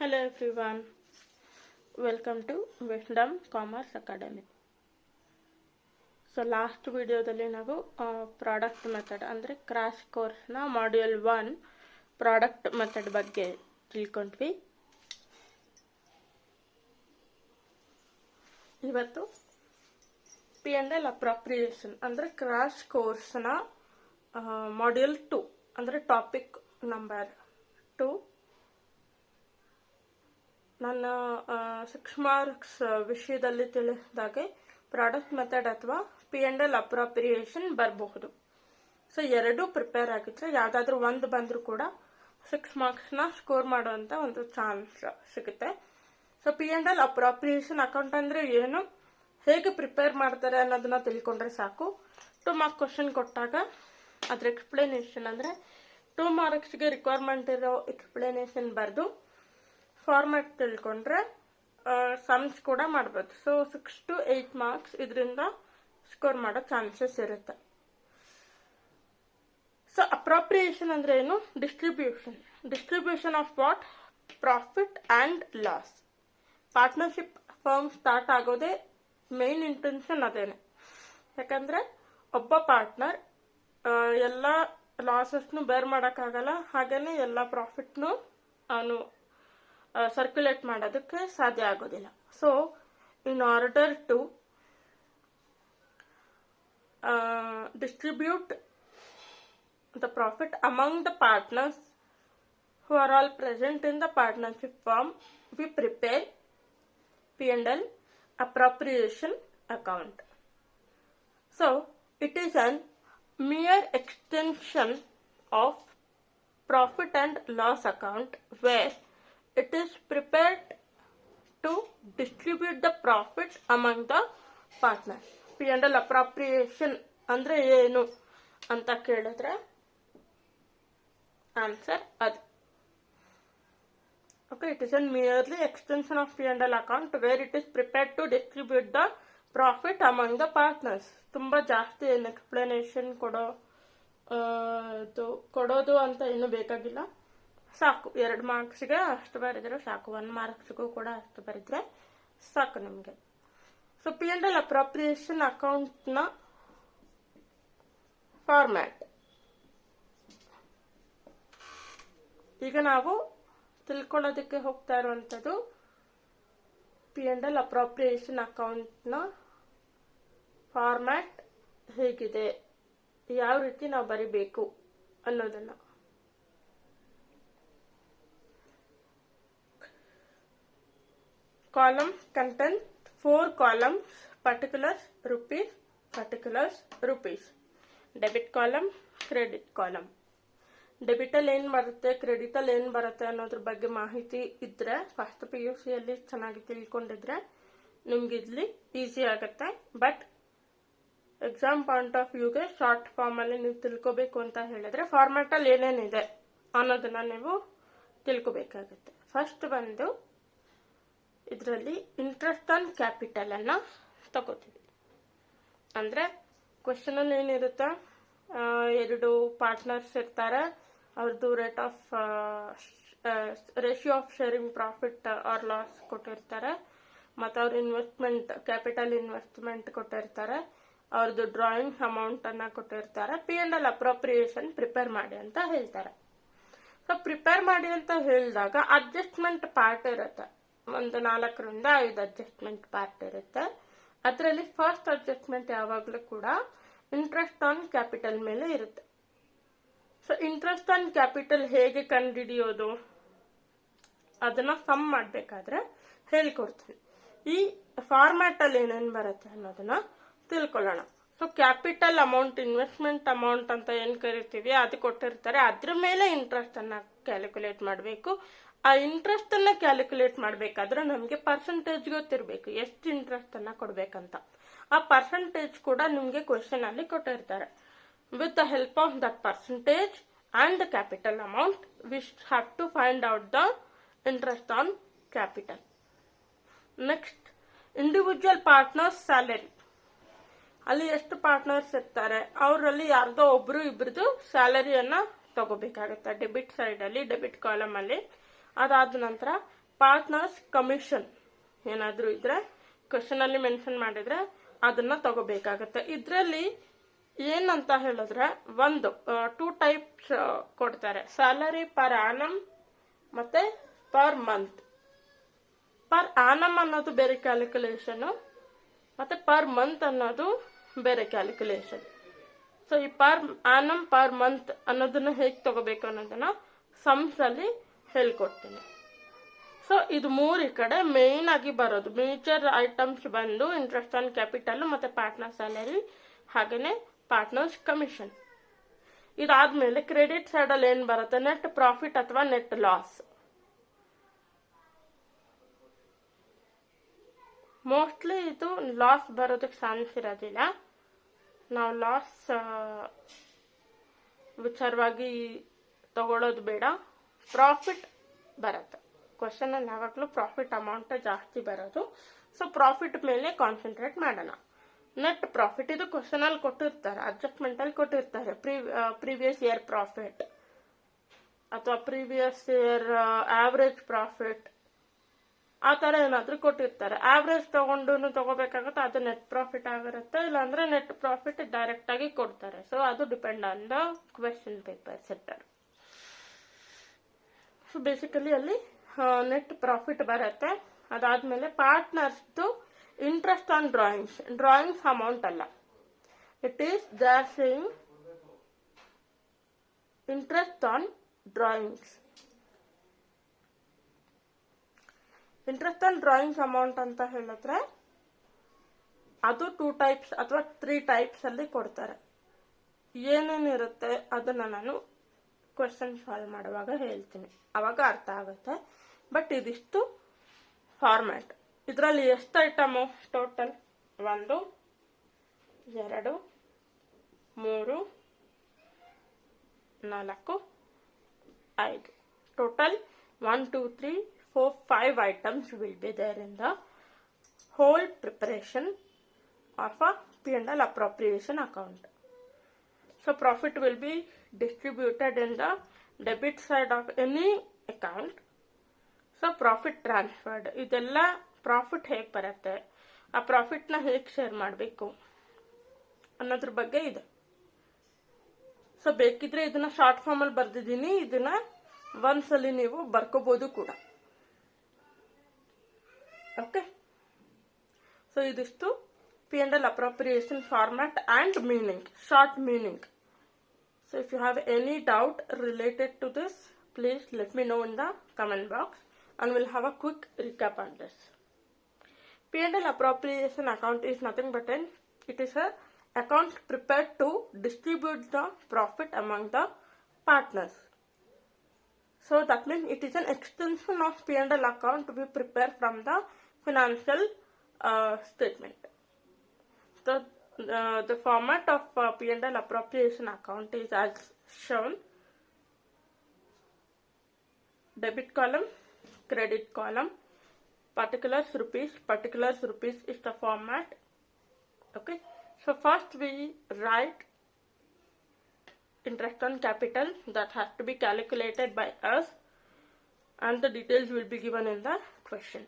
Hello everyone, welcome to Wisdom Commerce Academy. So last ವಿಡಿಯೋದಲ್ಲಿ ನಾವು product method ಅಂದರೆ crash ಕೋರ್ಸ್ನ ಮಾಡ್ಯೂಲ್ 1 ಪ್ರಾಡಕ್ಟ್ ಮೆಥಡ್ ಬಗ್ಗೆ ತಿಳ್ಕೊಂಡ್ವಿ. ಇವತ್ತು P&L ಅಪ್ರಾಪ್ರಿಯೇಷನ್ ಅಂದರೆ ಕ್ರಾಶ್ ಕೋರ್ಸ್ನ ಮಾಡ್ಯೂಲ್ 2 ಅಂದರೆ ಟಾಪಿಕ್ ನಂಬರ್ 2. ನನ್ನ 6 ಮಾರ್ಕ್ಸ್ ವಿಷಯದಲ್ಲಿ ತಿಳಿಸಿದಾಗೆ ಪ್ರಾಡಕ್ಟ್ ಮೆಥಡ್ ಅಥವಾ P&L ಅಪ್ರಾಪ್ರಿಯೇಷನ್ ಬರಬಹುದು. ಸೊ ಎರಡೂ ಪ್ರಿಪೇರ್ ಆಗಿದ್ರೆ ಯಾವುದಾದ್ರೂ ಒಂದು ಬಂದರೂ ಕೂಡ 6 ಮಾರ್ಕ್ಸ್ನ ಸ್ಕೋರ್ ಮಾಡುವಂಥ ಒಂದು ಚಾನ್ಸ್ ಸಿಗುತ್ತೆ. ಸೊ P&L ಅಪ್ರಾಪ್ರಿಯೇಷನ್ ಅಕೌಂಟ್ ಅಂದರೆ ಏನು, ಹೇಗೆ ಪ್ರಿಪೇರ್ ಮಾಡ್ತಾರೆ ಅನ್ನೋದನ್ನ ತಿಳ್ಕೊಂಡ್ರೆ ಸಾಕು. 2 ಮಾರ್ಕ್ ಕ್ವಶನ್ ಕೊಟ್ಟಾಗ ಅದ್ರ ಎಕ್ಸ್ಪ್ಲನೇಷನ್ ಅಂದರೆ 2 ಮಾರ್ಕ್ಸ್ಗೆ ರಿಕ್ವೈರ್ಮೆಂಟ್ ಇರೋ ಎಕ್ಸ್ಪ್ಲನೇಷನ್ ಬರೆದು ಫಾರ್ಮ್ಯಾಟ್ ತಿಳ್ಕೊಂಡ್ರೆ ಸಮ್ಸ್ ಕೂಡ ಮಾಡ್ಬೋದು. ಸೊ 6 to 8 ಮಾರ್ಕ್ಸ್ ಇದರಿಂದ ಸ್ಕೋರ್ ಮಾಡೋ ಚಾನ್ಸಸ್ ಇರುತ್ತೆ. ಸೊ ಅಪ್ರಾಪ್ರಿಯೇಷನ್ ಅಂದ್ರೆ ಏನು? Distribution of what? Profit and loss. Partnership firm start ಆಗೋದೇ ಮೇನ್ ಇಂಟೆನ್ಷನ್ ಅದೇನೆ. ಯಾಕಂದ್ರೆ ಒಬ್ಬ ಪಾರ್ಟ್ನರ್ ಎಲ್ಲ ಲಾಸಸ್ನು ಬೇರ್ ಮಾಡೋಕ್ಕಾಗಲ್ಲ, ಹಾಗೇನೆ ಎಲ್ಲ ಪ್ರಾಫಿಟ್ನು ಅವನು ಸರ್ಕ್ಯುಲೇಟ್ ಮಾಡೋದಕ್ಕೆ ಸಾಧ್ಯ ಆಗೋದಿಲ್ಲ. So in order to distribute the profit among the partners who are all present in the partnership firm, we prepare P&L appropriation account. So it is an mere extension of profit and loss account where it is prepared to distribute the profit among the partners. P&L appropriation ಅಂದ್ರೆ ಏನು ಅಂತ ಕೇಳಿದ್ರೆ answer ಅದು. Okay, it is an merely extension of P&L account where it is prepared to distribute the profit among the partners. ತುಂಬಾ ಜಾಸ್ತಿ ಏನು explanation ಕೊಡೋದು ಅಂತ ಏನು ಬೇಕಾಗಿಲ್ಲ, ಸಾಕು. 2 ಮಾರ್ಕ್ಸ್ಗೆ ಅಷ್ಟು ಬರೆದ್ರೆ ಸಾಕು, 1 ಮಾರ್ಕ್ಸ್ಗೂ ಕೂಡ ಅಷ್ಟು ಬರೆದ್ರೆ ಸಾಕು ನಿಮಗೆ. ಸೊ P&L ಅಪ್ರಾಪ್ರಿಯೇಷನ್ ಅಕೌಂಟ್ನ ಫಾರ್ಮ್ಯಾಟ್ ಈಗ ನಾವು ತಿಳ್ಕೊಳ್ಳೋದಕ್ಕೆ ಹೋಗ್ತಾ ಇರುವಂಥದ್ದು P&L ಅಪ್ರಾಪ್ರಿಯೇಷನ್ ಅಕೌಂಟ್ನ ಫಾರ್ಮ್ಯಾಟ್ ಹೇಗಿದೆ, ಯಾವ ರೀತಿ ನಾವು ಬರಿಬೇಕು ಅನ್ನೋದನ್ನ. Column content 4 columns, particulars, rupees. Debit column, credit column. Debit ಅಲ್ಲಿ ಏನ್ ಬರುತ್ತೆ, ಕ್ರೆಡಿಟ್ ಅಲ್ಲಿ ಏನ್ ಬರುತ್ತೆ ಅನ್ನೋದ್ರ ಬಗ್ಗೆ ಮಾಹಿತಿ ಇದ್ರೆ ಫಸ್ಟ್ PUC ಅಲ್ಲಿ ಚೆನ್ನಾಗಿ ತಿಳ್ಕೊಂಡಿದ್ರೆ ನಿಮ್ಗೆ ಇಲ್ಲಿ ಈಸಿ ಆಗುತ್ತೆ. ಬಟ್ ಎಕ್ಸಾಮ್ ಪಾಯಿಂಟ್ ಆಫ್ ವ್ಯೂಗೆ ಶಾರ್ಟ್ ಫಾರ್ಮ್ ಅಲ್ಲಿ ನೀವು ತಿಳ್ಕೊಬೇಕು ಅಂತ ಹೇಳಿದ್ರೆ ಫಾರ್ಮ್ಯಾಟ್ ಅಲ್ಲಿ ಏನೇನಿದೆ ಅನ್ನೋದನ್ನ ನೀವು ತಿಳ್ಕೊಬೇಕಾಗುತ್ತೆ. ಫಸ್ಟ್ ಬಂದು ಇದರಲ್ಲಿ ಇಂಟ್ರೆಸ್ಟ್ ಆನ್ ಕ್ಯಾಪಿಟಲ್ ಅನ್ನ ತಗೋತೀವಿ. ಅಂದ್ರೆ ಕ್ವಶನ್ ಅಲ್ಲಿ ಏನಿರುತ್ತೆ, 2 ಪಾರ್ಟ್ನರ್ಸ್ ಇರ್ತಾರೆ, ಅವ್ರದ್ದು ratio of sharing profit or loss ಕೊಟ್ಟಿರ್ತಾರೆ, ಮತ್ತು ಅವ್ರ ಕ್ಯಾಪಿಟಲ್ ಇನ್ವೆಸ್ಟ್ಮೆಂಟ್ ಕೊಟ್ಟಿರ್ತಾರೆ, ಅವ್ರದ್ದು ಡ್ರಾಯಿಂಗ್ ಅಮೌಂಟ್ ಅನ್ನ ಕೊಟ್ಟಿರ್ತಾರೆ. P&L ಅಪ್ರಾಪ್ರಿಯೇಷನ್ ಪ್ರಿಪೇರ್ ಮಾಡಿ ಅಂತ ಹೇಳ್ತಾರೆ. ಸೊ ಪ್ರಿಪೇರ್ ಮಾಡಿ ಅಂತ ಹೇಳಿದಾಗ ಅಡ್ಜಸ್ಟ್ಮೆಂಟ್ ಪಾರ್ಟ್ ಇರುತ್ತೆ, ಒಂದು 4 ರಿಂದ 5 ಅಡ್ಜಸ್ಟ್ಮೆಂಟ್ ಪಾರ್ಟ್ ಇರುತ್ತೆ. ಅದರಲ್ಲಿ ಫಸ್ಟ್ ಅಡ್ಜಸ್ಟ್ಮೆಂಟ್ ಯಾವಾಗಲೂ ಕೂಡ ಇಂಟ್ರೆಸ್ಟ್ ಆನ್ ಕ್ಯಾಪಿಟಲ್ ಮೇಲೆ ಇರುತ್ತೆ. ಸೊ ಇಂಟ್ರೆಸ್ಟ್ ಆನ್ ಕ್ಯಾಪಿಟಲ್ ಹೇಗೆ ಕಂಡುಹಿಡಿಯೋದು ಅದನ್ನ ಸಮ್ ಮಾಡಬೇಕಾದ್ರೆ ಹೇಳಿಕೊಡ್ತೀನಿ. ಈ ಫಾರ್ಮ್ಯಾಟ್ ಅಲ್ಲಿ ಏನೇನು ಬರುತ್ತೆ ಅನ್ನೋದನ್ನ ತಿಳ್ಕೊಳ್ಳೋಣ. So capital amount, investment amount ಅಂತ ಏನ್ ಕರಿತೀವಿ ಅದು ಕೊಟ್ಟಿರ್ತಾರೆ, ಅದ್ರ ಮೇಲೆ ಇಂಟ್ರೆಸ್ಟ್ ಅನ್ನ ಕ್ಯಾಲ್ಕುಲೇಟ್ ಮಾಡಬೇಕು. ಆ ಇಂಟ್ರೆಸ್ಟ್ ಅನ್ನ ಕ್ಯಾಲ್ಕುಲೇಟ್ ಮಾಡಬೇಕಾದ್ರೆ ನಮಗೆ ಪರ್ಸೆಂಟೇಜ್ ಗೊತ್ತಿರಬೇಕು, ಎಷ್ಟು ಇಂಟ್ರೆಸ್ಟ್ ಅನ್ನ ಕೊಡ್ಬೇಕಂತ. ಆ ಪರ್ಸೆಂಟೇಜ್ ಕೂಡ ನಿಮ್ಗೆ ಕ್ವೆಶ್ಚನ್ ಅಲ್ಲಿ ಕೊಟ್ಟಿರ್ತಾರೆ. With the help of that percentage and the capital amount we have to find out the interest on capital. Next, individual partners salary. ಅಲ್ಲಿ ಎಷ್ಟು ಪಾರ್ಟ್ನರ್ಸ್ ಇರ್ತಾರೆ, ಅವರಲ್ಲಿ ಯಾರ್ದೋ ಇಬ್ರದ್ದು ಸ್ಯಾಲರಿಯನ್ನ ತಗೋಬೇಕಾಗುತ್ತೆ ಡೆಬಿಟ್ ಸೈಡ್ ಅಲ್ಲಿ, ಡೆಬಿಟ್ ಕಾಲಮ್ ಅಲ್ಲಿ. ಅದಾದ ನಂತರ ಪಾರ್ಟ್ನರ್ಸ್ ಕಮಿಷನ್ ಏನಾದರೂ ಇದ್ರೆ ಕ್ವಶನಲ್ಲಿ ಮೆನ್ಷನ್ ಮಾಡಿದ್ರೆ ಅದನ್ನ ತಗೋಬೇಕಾಗತ್ತೆ. ಇದರಲ್ಲಿ ಏನಂತ ಹೇಳಿದ್ರೆ ಒಂದು 2 ಟೈಪ್ಸ್ ಕೊಡ್ತಾರೆ, ಸ್ಯಾಲರಿ ಪರ್ ಆನಮ್ ಮತ್ತೆ ಪರ್ ಮಂತ್. ಪರ್ ಆನಮ್ ಅನ್ನೋದು ಬೇರೆ ಕ್ಯಾಲ್ಕುಲೇಷನ್ ಮತ್ತೆ ಪರ್ ಮಂತ್ ಅನ್ನೋದು ಬೇರೆ ಕ್ಯಾಲ್ಕುಲೇಷನ್. ಸೊ ಈ ಪರ್ ಆನಮ್ ಪರ್ ಮಂತ್ ಅನ್ನೋದನ್ನ ಹೇಗೆ ತಗೋಬೇಕು ಅನ್ನೋದನ್ನ ಸಮ್ಸ್ ಅಲ್ಲಿ ಹೇಳ್ಕೊಡ್ತೀನಿ. ಸೊ ಇದು 3 ಈ ಕಡೆ ಮೇನ್ ಆಗಿ ಬರೋದು. ಮೇಜರ್ ಐಟಮ್ಸ್ ಬಂದು ಇಂಟ್ರೆಸ್ಟ್ ಆನ್ ಕ್ಯಾಪಿಟಲ್ ಮತ್ತೆ ಪಾರ್ಟ್ನರ್ ಸ್ಯಾಲರಿ ಹಾಗೇನೆ ಪಾರ್ಟ್ನರ್ಸ್ ಕಮಿಷನ್. ಇದಾದ್ಮೇಲೆ ಕ್ರೆಡಿಟ್ ಸೈಡ್ ಅಲ್ಲಿ ಏನ್ ಬರುತ್ತೆ, ನೆಟ್ ಪ್ರಾಫಿಟ್ ಅಥವಾ ನೆಟ್ ಲಾಸ್. ಮೋಸ್ಟ್ಲಿ ಇದು ಲಾಸ್ ಬರೋದಕ್ಕೆ ಚಾನ್ಸ್ ಇರೋದಿಲ್ಲ. ನಾವು ಲಾಸ್ ವಿಚಾರವಾಗಿ ತಗೊಳ್ಳೋದು ಬೇಡ. ಪ್ರಾಫಿಟ್ ಬರುತ್ತೆ ಕ್ವಶನ್ ಅಲ್ಲಿ, ಯಾವಾಗಲೂ ಪ್ರಾಫಿಟ್ ಅಮೌಂಟ್ ಜಾಸ್ತಿ ಬರೋದು. ಸೊ ಪ್ರಾಫಿಟ್ ಮೇಲೆ ಕಾನ್ಸಂಟ್ರೇಟ್ ಮಾಡೋಣ. ನೆಟ್ ಪ್ರಾಫಿಟ್ ಇದು ಕ್ವಶನ್ ಅಲ್ಲಿ ಕೊಟ್ಟಿರ್ತಾರೆ, ಅಡ್ಜಸ್ಟ್ಮೆಂಟ್ ಅಲ್ಲಿ ಕೊಟ್ಟಿರ್ತಾರೆ. ಪ್ರೀವಿಯಸ್ ಇಯರ್ ಪ್ರಾಫಿಟ್ ಅಥವಾ ಪ್ರೀವಿಯಸ್ ಇಯರ್ ಆವರೇಜ್ ಪ್ರಾಫಿಟ್ ಆ ತರ ಏನಾದ್ರೂ ಕೊಟ್ಟಿರ್ತಾರೆ. ಆವರೇಜ್ ತಗೋಬೇಕಾಗುತ್ತೆ, ಅದು ನೆಟ್ ಪ್ರಾಫಿಟ್ ಆಗಿರುತ್ತೆ. ಇಲ್ಲಾಂದ್ರೆ ನೆಟ್ ಪ್ರಾಫಿಟ್ ಡೈರೆಕ್ಟ್ ಆಗಿ ಕೊಡ್ತಾರೆ. ಸೊ ಅದು depend on the question paper setter. So basically ಅಲ್ಲಿ ನೆಟ್ ಪ್ರಾಫಿಟ್ ಬರುತ್ತೆ. ಅದಾದ್ಮೇಲೆ partners interest on drawings amount ಅಲ್ಲ, it is they are saying interest on drawings. Interest on drawings amount ಅಂತ ಹೇಳಿದ್ರೆ ಅದು 2 ಟೈಪ್ಸ್ ಅಥವಾ 3 ಟೈಪ್ಸ್ ಅಲ್ಲಿ ಕೊಡ್ತಾರೆ. ಏನೇನಿರುತ್ತೆ ಅದನ್ನ ನಾನು ಕ್ವೆಶನ್ ಸಾಲ್ವ್ ಮಾಡುವಾಗ ಹೇಳ್ತೀನಿ, ಅವಾಗ ಅರ್ಥ ಆಗುತ್ತೆ. ಬಟ್ ಇದಿಷ್ಟು ಫಾರ್ಮ್ಯಾಟ್. ಇದರಲ್ಲಿ ಎಷ್ಟು item total? 1 2 3 4 5. Total 1 2 3 4 5 items will be there in the whole preparation of a P&L appropriation account. So profit will be distributed in the debit side of any account. So profit transferred. ಇದೆಲ್ಲ profit ಹೇಗೆ ಬರುತ್ತೆ, ಆ ಪ್ರಾಫಿಟ್ನ ಹೇಗೆ share ಮಾಡಬೇಕು ಅನ್ನೋದ್ರ ಬಗ್ಗೆ ಇದೆ. So ಬೇಕಿದ್ರೆ ಇದನ್ನ ಶಾರ್ಟ್ ಫಾರ್ಮ್ ಅಲ್ಲಿ ಬರ್ದಿದ್ದೀನಿ, ಇದನ್ನ ಒಂದ್ಸಲಿ ನೀವು ಬರ್ಕೋಬಹುದು ಕೂಡ. ಓಕೆ, ಸೊ ಇದಿಷ್ಟು P&L appropriation format and meaning, short meaning. So if you have any doubt related to this, please let me know in the comment box and we'll have a quick recap on this. P&L appropriation account is nothing but it is a account prepared to distribute the profit among the partners. So that means it is an extension of P&L account to be prepared from the financial statement. So the format of P&L appropriation account is as shown: debit column, credit column, particulars rupees is the format. Okay, so first we write interest on capital that has to be calculated by us, and the details will be given in the question.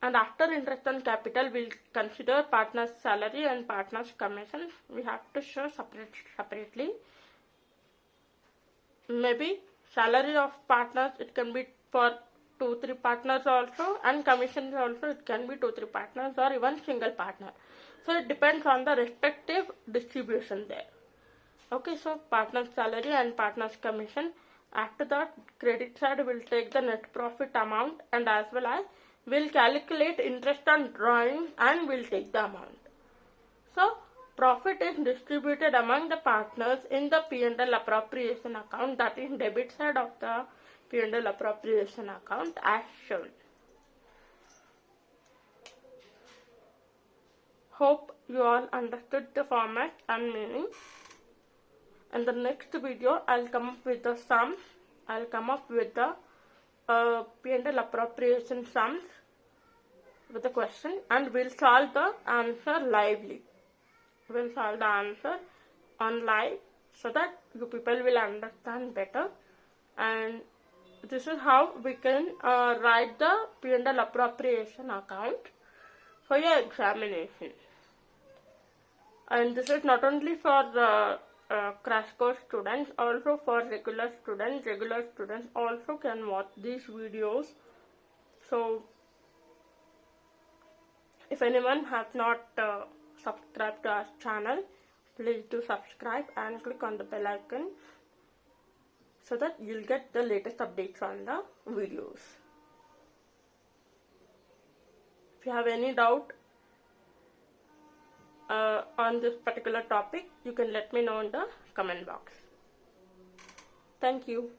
And after interest on capital, we'll consider partner's salary and partner's commission. We have to show separately. Maybe salary of partners, it can be for 2-3 partners also, and commissions also, it can be 2-3 partners or even single partner. So it depends on the respective distribution there. Okay, so partner's salary and partner's commission. After that, credit side will take the net profit amount, and as well as will calculate interest on drawing and will take the amount. So profit is distributed among the partners in the P&L appropriation account, that is debit side of the P&L appropriation account as shown. Hope you all understood the format and meaning. In the next video, I'll come up with the sums. I'll come up with the P&L appropriation sums with the question, and we'll solve the answer lively. We'll solve the answer on live so that you people will understand better, and this is how we can write the P&L appropriation account for your examination. And this is not only for the crash course students, also for regular students. Regular students also can watch these videos. So if anyone has not subscribed to our channel, please do subscribe and click on the bell icon so that you'll get the latest updates on the videos. If you have any doubt on this particular topic, you can let me know in the comment box. Thank you.